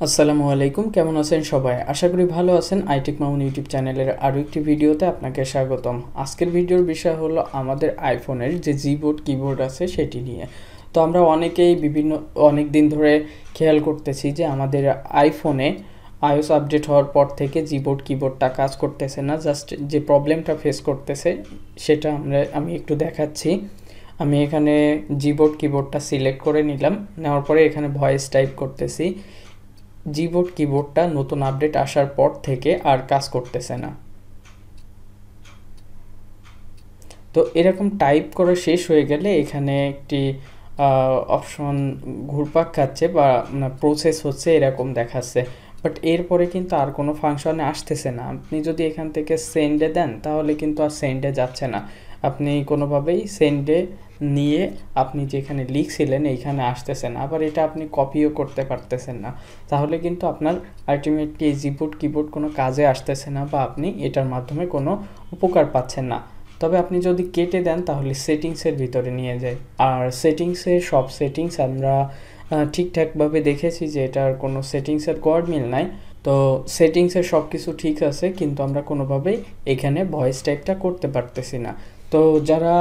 আসসালামু আলাইকুম, কেমন আছেন সবাই? আশা করি ভালো আছেন। iTechMamun ইউটিউব চ্যানেলের আরও একটি ভিডিওতে আপনাকে স্বাগতম। আজকের ভিডিওর বিষয় হলো আমাদের আইফোনের যে জিবোর্ড কিবোর্ড আছে সেটি নিয়ে। তো আমরা অনেকেই অনেক দিন ধরে খেয়াল করতেছি যে আমাদের আইফোনে iOS আপডেট হওয়ার পর থেকে জিবোর্ড কিবোর্ডটা কাজ করতেছে না। জাস্ট যে প্রবলেমটা ফেস করতেছে সেটা আমি একটু দেখাচ্ছি। আমি এখানে জিবোর্ড কিবোর্ডটা সিলেক্ট করে নিলাম, নেওয়ার পরে এখানে ভয়েস টাইপ করতেছি। জিবোর্ড কিবোর্ডটা নতুন আপডেট আসার পর থেকে আর কাজ করতেছে না। তো এরকম টাইপ করা শেষ হয়ে গেলে এখানে একটি অপশন ঘুরপাক খাচ্ছে বা প্রসেস হচ্ছে এরকম দেখাচ্ছে, বাট এরপরে কিন্তু আর কোনো ফাংশনে আসতেছে না। আপনি যদি এখান থেকে সেন্ডে দেন তাহলে কিন্তু আর সেন্ডে যাচ্ছে না। আপনি কোনোভাবেই সেন্ডে নিয়ে আপনি যেখানে লিখছিলেন এইখানে আসতেছে না। আবার এটা আপনি কপিও করতে পারতেছেন না, তাহলে কিন্তু আপনার আলটিমেটলি এই জিবোর্ড কিবোর্ড কোনো কাজে আসতেছে না বা আপনি এটার মাধ্যমে কোনো উপকার পাচ্ছেন না। তবে আপনি যদি কেটে দেন তাহলে সেটিংসের ভিতরে নিয়ে যায়, আর সেটিংসের সব সেটিংস আমরা ঠিকঠাকভাবে দেখেছি যে এটার কোনো সেটিংসের গড়মিল নাই। তো সেটিংসের সব কিছু ঠিক আছে, কিন্তু আমরা কোনোভাবেই এখানে ভয়েস টাইপটা করতে পারতেছি না। তো যারা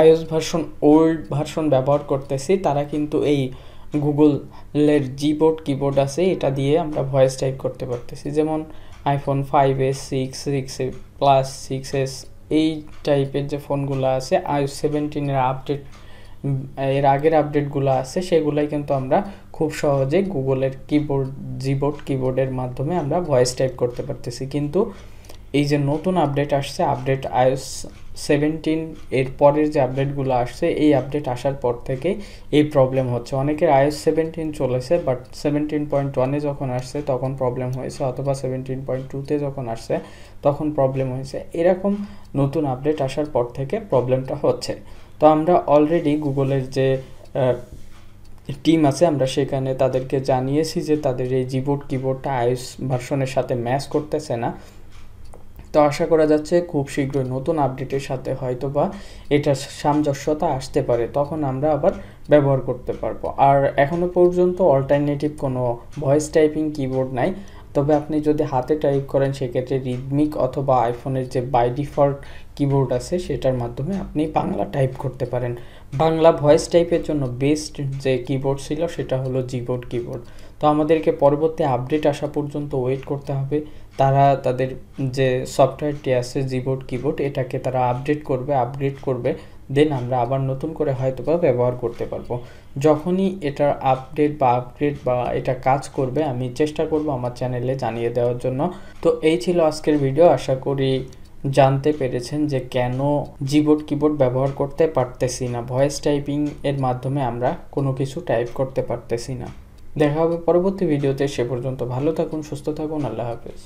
iOS ভার্সন ওল্ড ভার্সন ব্যবহার করতেছি তারা কিন্তু এই গুগলের জিবোর্ড কিবোর্ড আছে এটা দিয়ে আমরা ভয়েস টাইপ করতে পারতেছি। যেমন iPhone 5s 6 প্লাস 6s এই টাইপের যে ফোনগুলো আছে iOS 17 এর আগের আপডেটগুলো আছে সেগুলাই কিন্তু আমরা খুব সহজে গুগলের জিবোর্ড কিবোর্ডের মাধ্যমে আমরা ভয়েস টাইপ করতে পারতেছি। কিন্তু এই যে নতুন আপডেট আসছে, আপডেট iOS 17 এর পরের যে আপডেটগুলো আসছে, এই আপডেট আসার পর থেকে এই প্রবলেম হচ্ছে। অনেকের iOS 17 চলেছে, বাট 17.1-এ যখন আসছে তখন প্রবলেম হয়েছে, অথবা 17.2-তে যখন আসছে তখন প্রবলেম হয়েছে। এরকম নতুন আপডেট আসার পর থেকে প্রবলেমটা হচ্ছে। তো আমরা অলরেডি গুগলের যে টিম আছে আমরা সেখানে তাদেরকে জানিয়েছি যে তাদের এই জিবোর্ড কিবোর্ডটা iOS ভার্সনের সাথে ম্যাচ করতেছে না। তো আশা করা যাচ্ছে খুব শীঘ্রই নতুন আপডেটের সাথে হয়তো বা এটা সামঞ্জস্যতা আসতে পারে, তখন আমরা আবার ব্যবহার করতে পারবো। আর এখনও পর্যন্ত অল্টারনেটিভ কোনো ভয়েস টাইপিং কিবোর্ড নাই। তবে আপনি যদি হাতে টাইপ করেন সেক্ষেত্রে রিদমিক অথবা আইফোনের যে বাই ডিফল্ট কিবোর্ড আছে সেটার মাধ্যমে আপনি বাংলা টাইপ করতে পারেন। বাংলা ভয়েস টাইপের জন্য বেস্ট যে কিবোর্ড ছিল সেটা হলো জিবোর্ড কিবোর্ড। তো আমাদেরকে পরবর্তী আপডেট আসা পর্যন্ত ওয়েট করতে হবে। তারা তাদের যে সফটওয়্যারটি আছে জিবোর্ড কিবোর্ড এটাকে তারা আপগ্রেড করবে, দেন আমরা আবার নতুন করে হয়তো বা ব্যবহার করতে পারবো। যখনই এটার আপডেট বা আপগ্রেড বা এটা কাজ করবে আমি চেষ্টা করব আমার চ্যানেলে জানিয়ে দেওয়ার জন্য। তো এই ছিল আজকের ভিডিও। আশা করি জানতে পেরেছেন যে কেন জিবোর্ড কিবোর্ড ব্যবহার করতে পারতেছি না, ভয়েস টাইপিং এর মাধ্যমে আমরা কোনো কিছু টাইপ করতে পারতেছি না। দেখা হবে পরবর্তী ভিডিওতে। সে পর্যন্ত ভালো থাকুন, সুস্থ থাকুন, আল্লাহ হাফেজ।